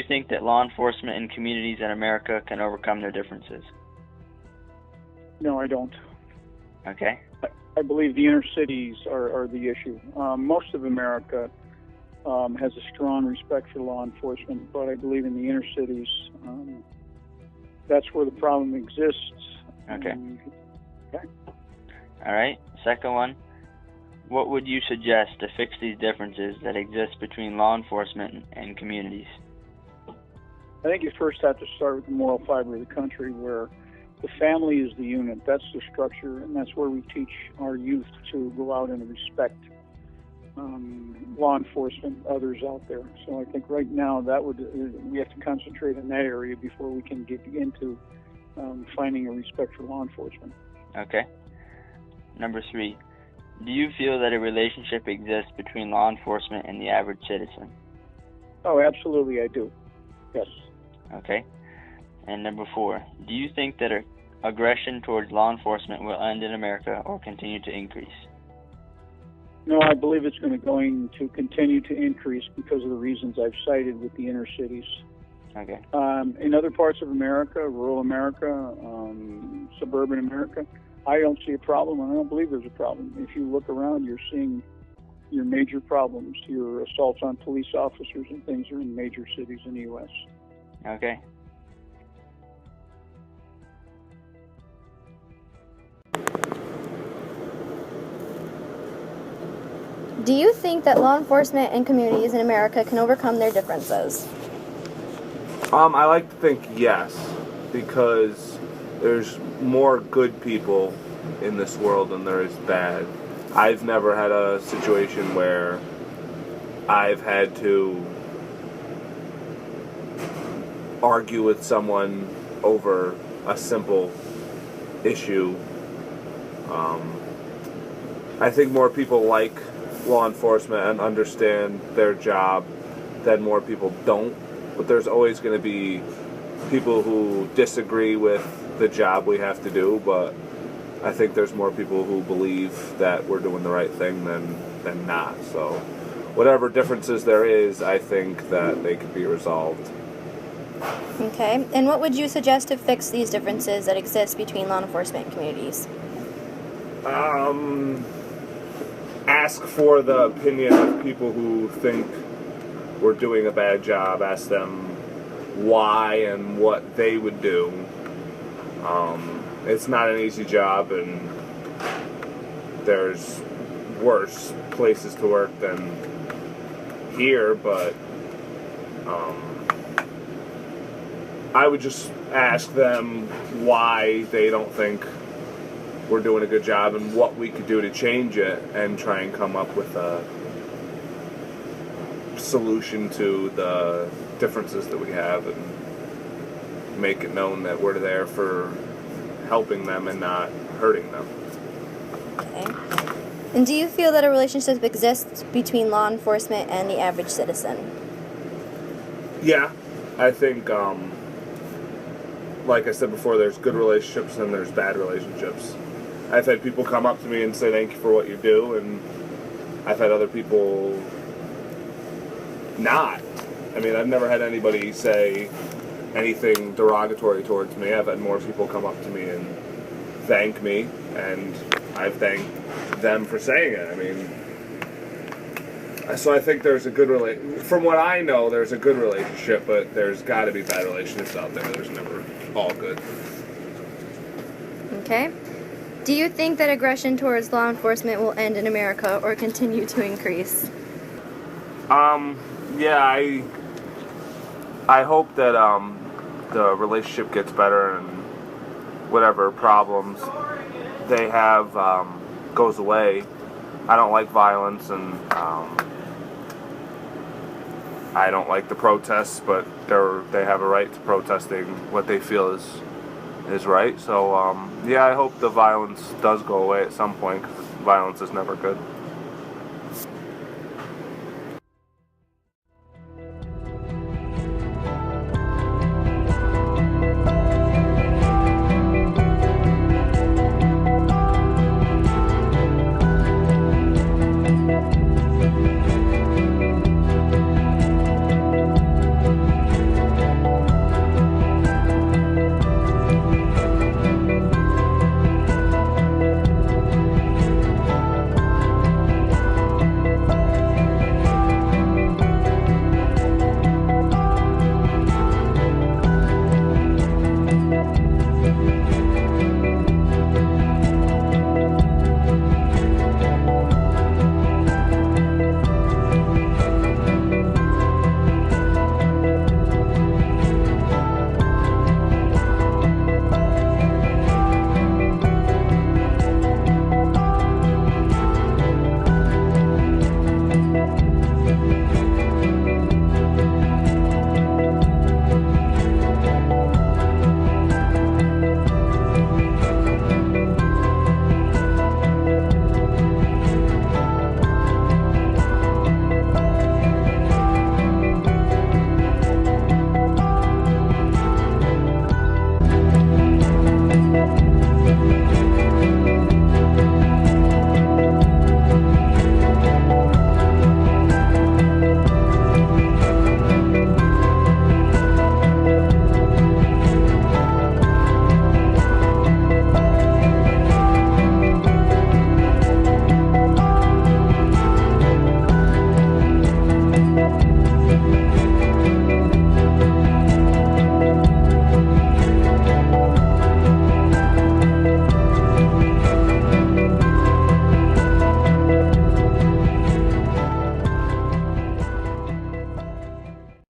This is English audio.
think that law enforcement and communities in America can overcome their differences? No, I don't. Okay. I believe the inner cities are the issue. Most of America has a strong respect for law enforcement, but I believe in the inner cities, that's where the problem exists. Okay. Okay. All right. Second one. What would you suggest to fix these differences that exist between law enforcement and communities? I think you first have to start with the moral fiber of the country, where the family is the unit. That's the structure, and that's where we teach our youth to go out and respect law enforcement, others out there. So I think right now we have to concentrate in that area before we can get into finding a respect for law enforcement. Okay. Number 3. Do you feel that a relationship exists between law enforcement and the average citizen? Oh, absolutely, I do. Yes. Okay. And number 4. Do you think that aggression towards law enforcement will end in America or continue to increase? No, I believe it's going to continue to increase because of the reasons I've cited with the inner cities. Okay. In other parts of America, rural America, suburban America, I don't see a problem, and I don't believe there's a problem. If you look around, you're seeing your major problems. Your assaults on police officers and things are in major cities in the U.S. Okay. Do you think that law enforcement and communities in America can overcome their differences? I like to think yes, because there's more good people in this world than there is bad. I've never had a situation where I've had to argue with someone over a simple issue. I think more people like law enforcement and understand their job than more people don't, but there's always going to be people who disagree with the job we have to do, but I think there's more people who believe that we're doing the right thing than not. So whatever differences there is, I think that they can be resolved. Okay. And what would you suggest to fix these differences that exist between law enforcement and communities? Ask for the opinion of people who think we're doing a bad job. Ask them why and what they would do. It's not an easy job, and there's worse places to work than here, but I would just ask them why they don't think we're doing a good job and what we could do to change it, and try and come up with a solution to the differences that we have, and make it known that we're there for helping them and not hurting them. Okay. And do you feel that a relationship exists between law enforcement and the average citizen? Yeah, I think, like I said before, there's good relationships and there's bad relationships. I've had people come up to me and say thank you for what you do, and I've had other people not. I mean, I've never had anybody say anything derogatory towards me. I've had more people come up to me and thank me, and I've thanked them for saying it. I mean, so I think there's a good from what I know, there's a good relationship, but there's got to be bad relationships out there. There's never all good. Okay. Do you think that aggression towards law enforcement will end in America or continue to increase? Yeah, I hope that the relationship gets better and whatever problems they have goes away. I don't like violence, and I don't like the protests, but they have a right to protesting what they feel is right. So yeah, I hope the violence does go away at some point, because violence is never good.